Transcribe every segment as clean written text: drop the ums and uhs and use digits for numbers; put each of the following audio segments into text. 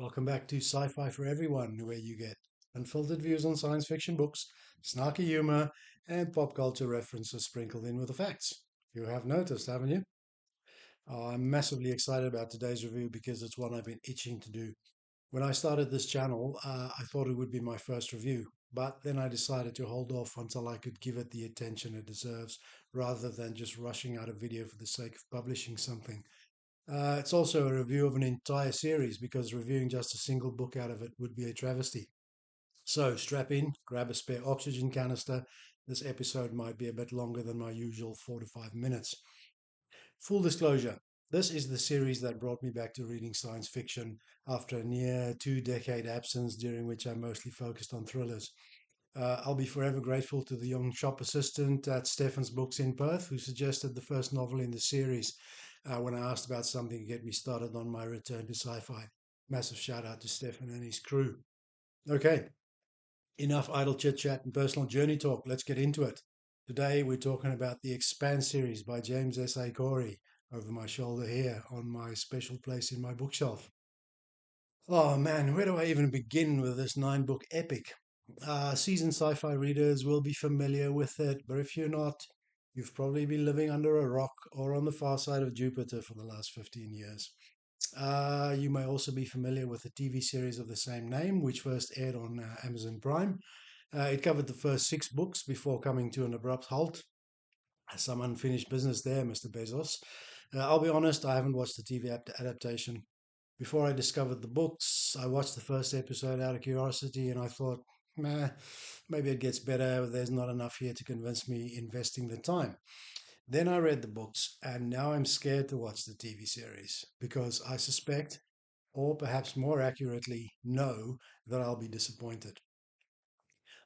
Welcome back to Sci-Fi for Everyone, where you get unfiltered views on science fiction books, snarky humor, and pop culture references sprinkled in with the facts. You have noticed, haven't you? I'm massively excited about today's review because it's one I've been itching to do. When I started this channel, I thought it would be my first review, but then I decided to hold off until I could give it the attention it deserves, rather than just rushing out a video for the sake of publishing something. It's also a review of an entire series because reviewing just a single book out of it would be a travesty. So strap in, grab a spare oxygen canister. This episode might be a bit longer than my usual 4 to 5 minutes. Full disclosure, this is the series that brought me back to reading science fiction after a near 2 decade absence during which I mostly focused on thrillers. I'll be forever grateful to the young shop assistant at Stefan's Books in Perth who suggested the first novel in the series when I asked about something to get me started on my return to sci-fi. Massive shout out to Stefan and his crew. Okay, enough idle chit chat and personal journey talk. Let's get into it. Today we're talking about the Expanse series by James S.A. over my shoulder here on my special place in my bookshelf. Oh man, where do I even begin with this 9 book epic? Seasoned sci fi readers will be familiar with it, but if you're not, you've probably been living under a rock or on the far side of Jupiter for the last 15 years. You may also be familiar with the TV series of the same name, which first aired on Amazon Prime. It covered the first 6 books before coming to an abrupt halt. Some unfinished business there, Mr. Bezos. I'll be honest, I haven't watched the TV adaptation. Before I discovered the books, I watched the first episode out of curiosity and I thought, meh, maybe it gets better. There's not enough here to convince me investing the time. Then I read the books and now I'm scared to watch the TV series because I suspect, or perhaps more accurately, know that I'll be disappointed.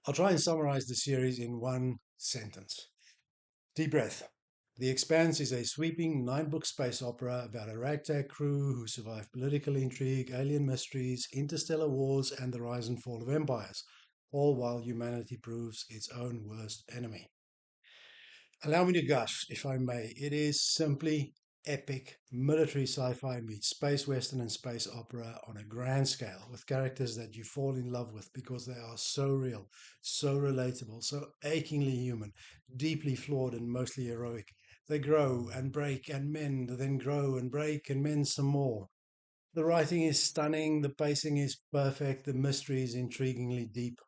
I'll try and summarize the series in one sentence. Deep breath. The Expanse is a sweeping 9 book space opera about a ragtag crew who survive political intrigue, alien mysteries, interstellar wars, and the rise and fall of empires, all while humanity proves its own worst enemy. Allow me to gush, if I may. It is simply epic military sci-fi meets space western and space opera on a grand scale with characters that you fall in love with because they are so real, so relatable, so achingly human, deeply flawed and mostly heroic. They grow and break and mend, then grow and break and mend some more. The writing is stunning, the pacing is perfect, the mystery is intriguingly deep.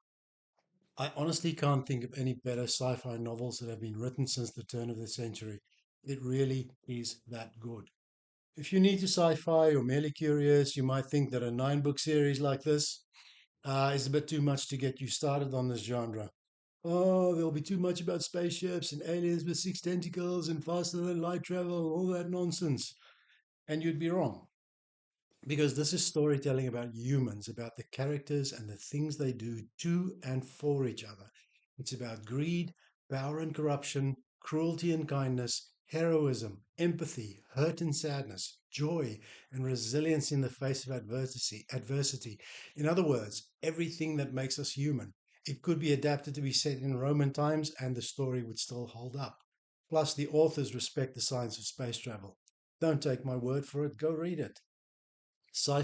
I honestly can't think of any better sci fi novels that have been written since the turn of the century. It really is that good. If you're new to sci fi or merely curious, you might think that a 9 book series like this is a bit too much to get you started on this genre. Oh, there'll be too much about spaceships and aliens with 6 tentacles and faster than light travel, all that nonsense. And you'd be wrong, because this is storytelling about humans, about the characters and the things they do to and for each other. It's about greed, power and corruption, cruelty and kindness, heroism, empathy, hurt and sadness, joy and resilience in the face of adversity. In other words, everything that makes us human. It could be adapted to be set in Roman times and the story would still hold up. Plus, the authors respect the science of space travel. Don't take my word for it, go read it. Sci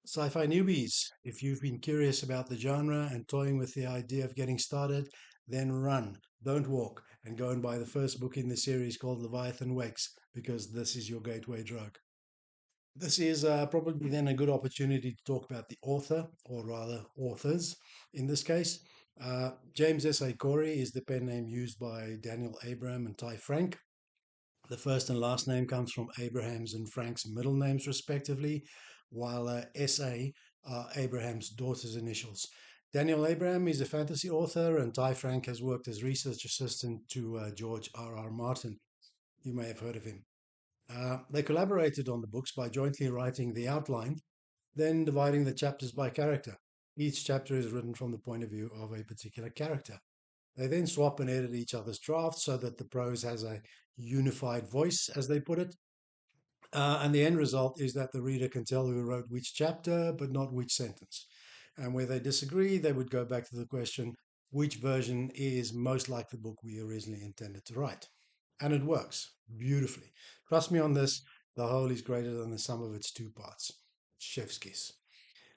Sci-fi newbies, if you've been curious about the genre and toying with the idea of getting started, then run, don't walk, and go and buy the first book in the series called Leviathan Wakes, because this is your gateway drug. This is probably then a good opportunity to talk about the author, or rather authors in this case. James S.A. is the pen name used by Daniel Abraham and Ty Frank. The first and last name comes from Abraham's and Frank's middle names, respectively, while S.A. are Abraham's daughter's initials. Daniel Abraham is a fantasy author, and Ty Frank has worked as research assistant to George R.R. Martin. You may have heard of him. They collaborated on the books by jointly writing the outline, then dividing the chapters by character. Each chapter is written from the point of view of a particular character. They then swap and edit each other's drafts so that the prose has a unified voice, as they put it. And the end result is that the reader can tell who wrote which chapter, but not which sentence. And where they disagree, they would go back to the question, which version is most like the book we originally intended to write? And it works beautifully. Trust me on this, the whole is greater than the sum of its 2 parts. Chef's kiss.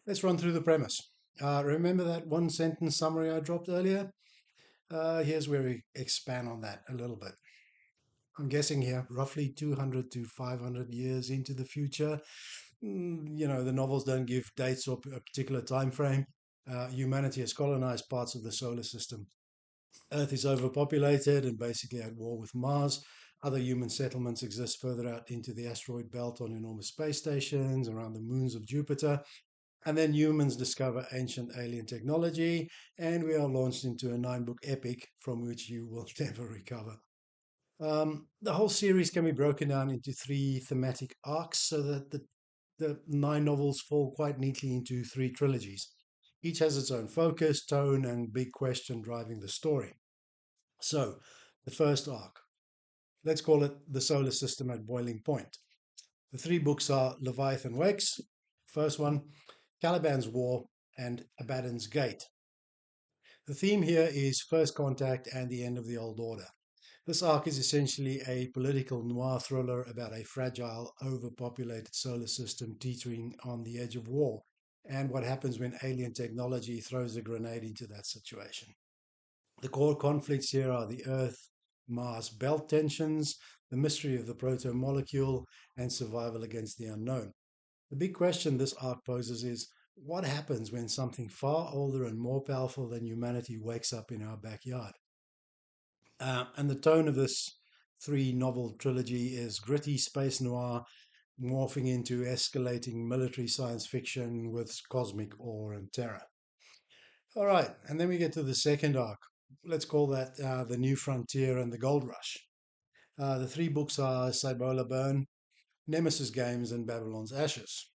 Let's run through the premise. Remember that one sentence summary I dropped earlier? Here's where we expand on that a little bit. I'm guessing here, roughly 200 to 500 years into the future. The novels don't give dates or a particular time frame. Humanity has colonized parts of the solar system. Earth is overpopulated and basically at war with Mars. Other human settlements exist further out into the asteroid belt on enormous space stations around the moons of Jupiter. And then humans discover ancient alien technology, and we are launched into a 9-book epic from which you will never recover. The whole series can be broken down into 3 thematic arcs so that the 9 novels fall quite neatly into 3 trilogies. Each has its own focus, tone, and big question driving the story. So, the first arc, let's call it the solar system at boiling point. The 3 books are Leviathan Wakes, first one, Caliban's War, and Abaddon's Gate. The theme here is First Contact and the end of the Old Order. This arc is essentially a political noir thriller about a fragile, overpopulated solar system teetering on the edge of war, and what happens when alien technology throws a grenade into that situation. The core conflicts here are the Earth Mars belt tensions, the mystery of the proto molecule, and survival against the unknown. The big question this arc poses is what happens when something far older and more powerful than humanity wakes up in our backyard? And the tone of this 3 novel trilogy is gritty space noir, morphing into escalating military science fiction with cosmic awe and terror. All right, and then we get to the second arc. Let's call that The New Frontier and the Gold Rush. The 3 books are Cibola Burn, Nemesis Games, and Babylon's Ashes.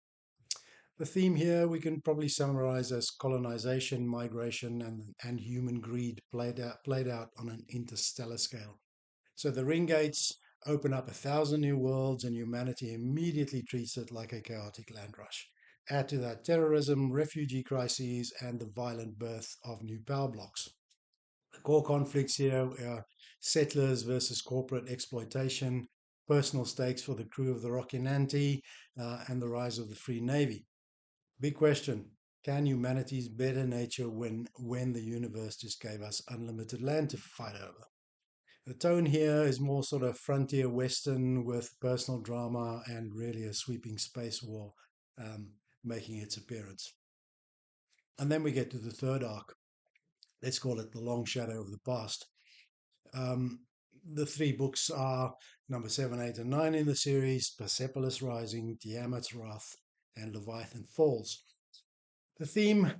The theme here we can probably summarize as colonization, migration, and human greed played out on an interstellar scale. So the ring gates open up 1,000 new worlds, and humanity immediately treats it like a chaotic land rush. Add to that terrorism, refugee crises, and the violent birth of new power blocks. The core conflicts here are settlers versus corporate exploitation, personal stakes for the crew of the Rocinante, and the rise of the Free Navy. Big question. Can humanity's better nature win when the universe just gave us unlimited land to fight over? The tone here is more sort of frontier western with personal drama and really a sweeping space war um, making its appearance. And then we get to the third arc. Let's call it The Long Shadow of the Past. Um, the 3 books are number 7, 8, and 9 in the series, Persepolis Rising, Tiamat's Wrath, and Leviathan Falls. The theme,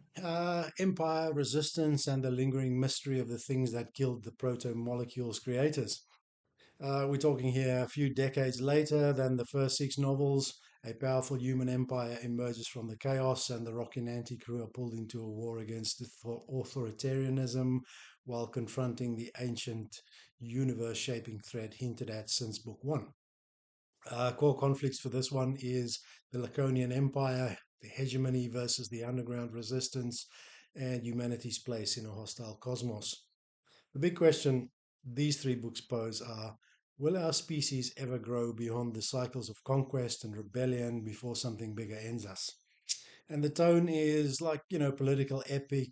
empire, resistance, and the lingering mystery of the things that killed the proto-molecules creators. We're talking here a few decades later than the first 6 novels. A powerful human empire emerges from the chaos, and the Rocinante crew are pulled into a war against authoritarianism while confronting the ancient universe-shaping threat hinted at since book 1. Core conflicts for this one is the Laconian Empire, the hegemony versus the underground resistance, and humanity's place in a hostile cosmos. The big question these 3 books pose are, will our species ever grow beyond the cycles of conquest and rebellion before something bigger ends us? And the tone is like, political epic,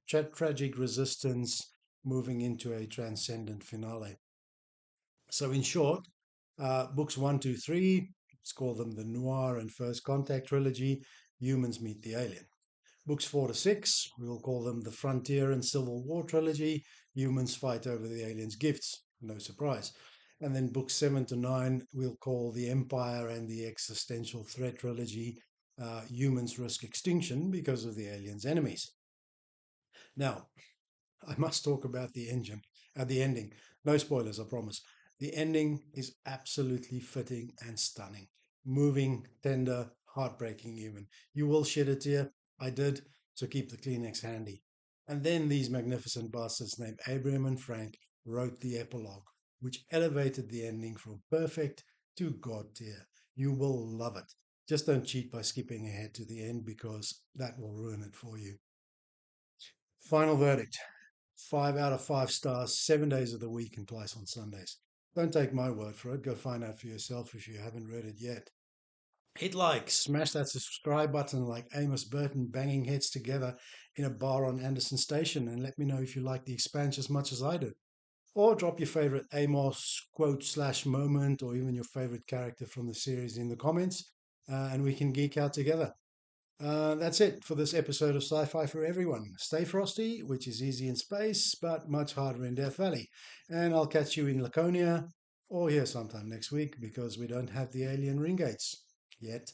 tragic resistance moving into a transcendent finale. So in short, books 1, 2, 3, let's call them the Noir and First Contact trilogy, Humans Meet the Alien. Books 4 to 6, we will call them the Frontier and Civil War trilogy, Humans Fight Over the Aliens' Gifts, no surprise. And then books 7 to 9, we'll call the Empire and the Existential Threat trilogy, Humans Risk Extinction because of the aliens' enemies. Now, I must talk about the ending. No spoilers, I promise. The ending is absolutely fitting and stunning. Moving, tender, heartbreaking even. You will shed a tear. I did, so keep the Kleenex handy. And then these magnificent bastards named Abraham and Frank wrote the epilogue, which elevated the ending from perfect to God tier. You will love it. Just don't cheat by skipping ahead to the end because that will ruin it for you. Final verdict. 5 out of 5 stars, 7 days of the week and twice on Sundays. Don't take my word for it. Go find out for yourself if you haven't read it yet. Hit like, smash that subscribe button like Amos Burton banging heads together in a bar on Anderson Station, and let me know if you like the Expanse as much as I do. Or drop your favorite Amos quote slash moment, or even your favorite character from the series in the comments, and we can geek out together. That's it for this episode of Sci-Fi for Everyone. Stay frosty, which is easy in space, but much harder in Death Valley. And I'll catch you in Laconia or here sometime next week because we don't have the alien ring gates yet.